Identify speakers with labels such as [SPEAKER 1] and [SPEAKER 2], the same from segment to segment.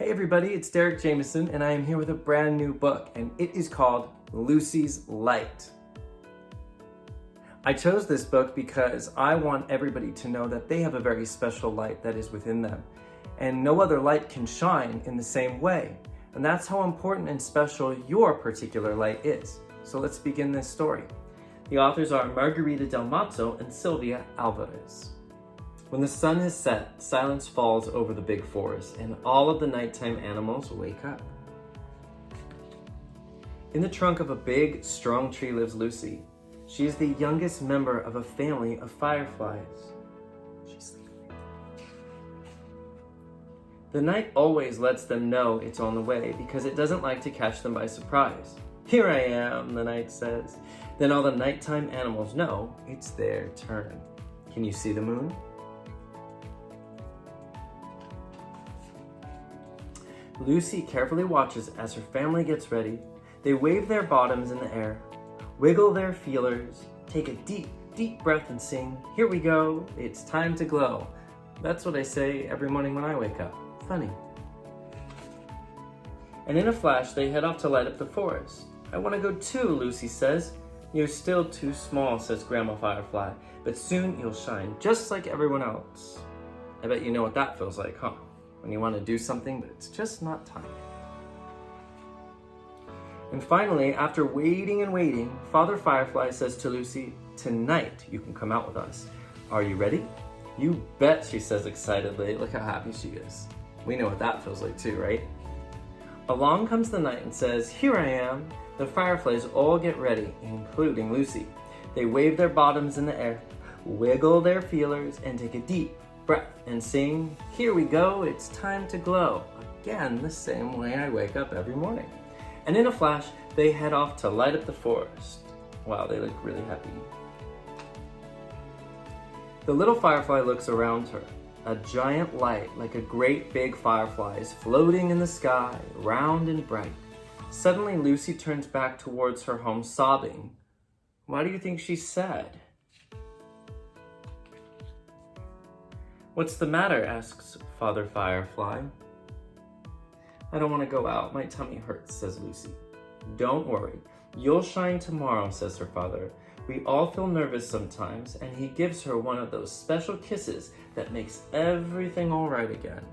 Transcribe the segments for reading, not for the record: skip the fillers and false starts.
[SPEAKER 1] Hey everybody, it's Derek Jameson, and I am here with a brand new book, and it is called Lucy's Light. I chose this book because I want everybody to know that they have a very special light that is within them, and no other light can shine in the same way. And that's how important and special your particular light is. So let's begin this story. The authors are Margarita del Mazo and Silvia Álvarez. When the sun has set, silence falls over the big forest, and all of the nighttime animals wake up. In the trunk of a big, strong tree lives Lucy. She is the youngest member of a family of fireflies. She's sleeping. The night always lets them know it's on the way because it doesn't like to catch them by surprise. "Here I am," the night says. Then all the nighttime animals know it's their turn. Can you see the moon? Lucy carefully watches as her family gets ready. They wave their bottoms in the air, wiggle their feelers, take a deep, deep breath and sing, "Here we go, it's time to glow." That's what I say every morning when I wake up. Funny. And in a flash, they head off to light up the forest. "I want to go too," Lucy says. "You're still too small," says Grandma Firefly, "but soon you'll shine just like everyone else." I bet you know what that feels like, huh? When you want to do something, but it's just not time. And finally, after waiting and waiting, Father Firefly says to Lucy, "Tonight you can come out with us. Are you ready?" "You bet," she says excitedly. Look how happy she is. We know what that feels like too, right? Along comes the night and says, "Here I am." The fireflies all get ready, including Lucy. They wave their bottoms in the air, wiggle their feelers, and take a deep breath and sing, "Here we go, it's time to glow." Again, the same way I wake up every morning. And in a flash, they head off to light up the forest. Wow, they look really happy. The little firefly looks around her. A giant light, like a great big firefly, is floating in the sky, round and bright. Suddenly, Lucy turns back towards her home, sobbing. Why do you think she's sad? "What's the matter?" asks Father Firefly. "I don't want to go out. My tummy hurts," says Lucy. "Don't worry. You'll shine tomorrow," says her father. "We all feel nervous sometimes," and he gives her one of those special kisses that makes everything all right again.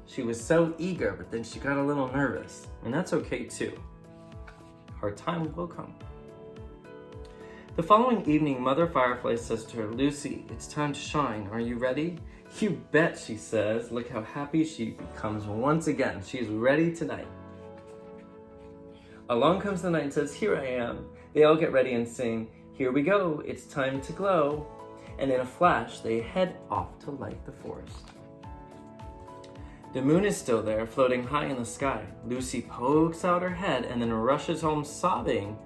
[SPEAKER 1] She was so eager, but then she got a little nervous, and that's okay too. Her time will come. The following evening, Mother Firefly says to her, "Lucy, it's time to shine. Are you ready?" "You bet," she says. Look how happy she becomes once again. She's ready tonight. Along comes the night and says, "Here I am." They all get ready and sing, "Here we go, it's time to glow." And in a flash, they head off to light the forest. The moon is still there, floating high in the sky. Lucy pokes out her head and then rushes home sobbing.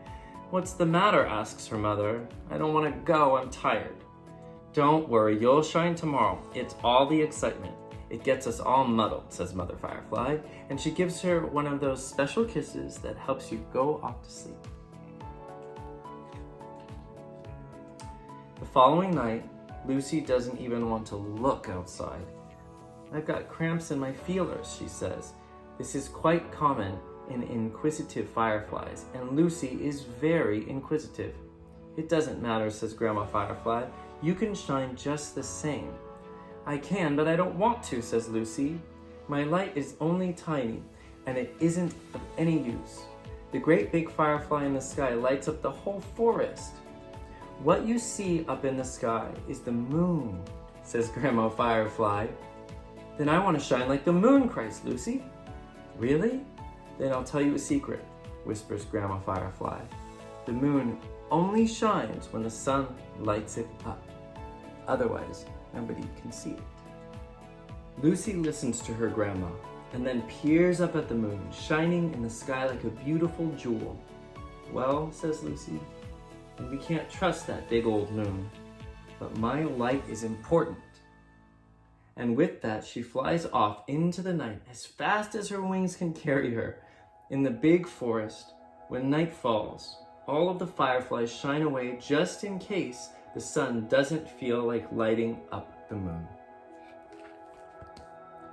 [SPEAKER 1] "What's the matter?" asks her mother. "I don't want to go, I'm tired." "Don't worry, you'll shine tomorrow. It's all the excitement. It gets us all muddled," says Mother Firefly, and she gives her one of those special kisses that helps you go off to sleep. The following night, Lucy doesn't even want to look outside. "I've got cramps in my feelers," she says. This is quite common in inquisitive fireflies, and Lucy is very inquisitive. "It doesn't matter," says Grandma Firefly. "You can shine just the same." "I can, but I don't want to," says Lucy. "My light is only tiny, and it isn't of any use. The great big firefly in the sky lights up the whole forest." "What you see up in the sky is the moon," says Grandma Firefly. "Then I want to shine like the moon," cries Lucy. "Really? Then I'll tell you a secret," whispers Grandma Firefly. "The moon only shines when the sun lights it up. Otherwise, nobody can see it." Lucy listens to her grandma and then peers up at the moon, shining in the sky like a beautiful jewel. "Well," says Lucy, "and we can't trust that big old moon, but my light is important." And with that, she flies off into the night as fast as her wings can carry her. In the big forest, when night falls, all of the fireflies shine away just in case the sun doesn't feel like lighting up the moon.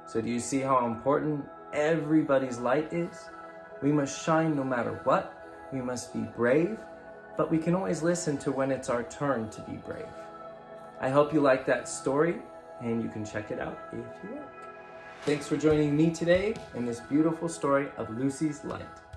[SPEAKER 1] So do you see how important everybody's light is. We must shine no matter what. We must be brave, but we can always listen to when it's our turn to be brave. I hope you like that story, and you can check it out if you like. Thanks for joining me today in this beautiful story of Lucy's Light.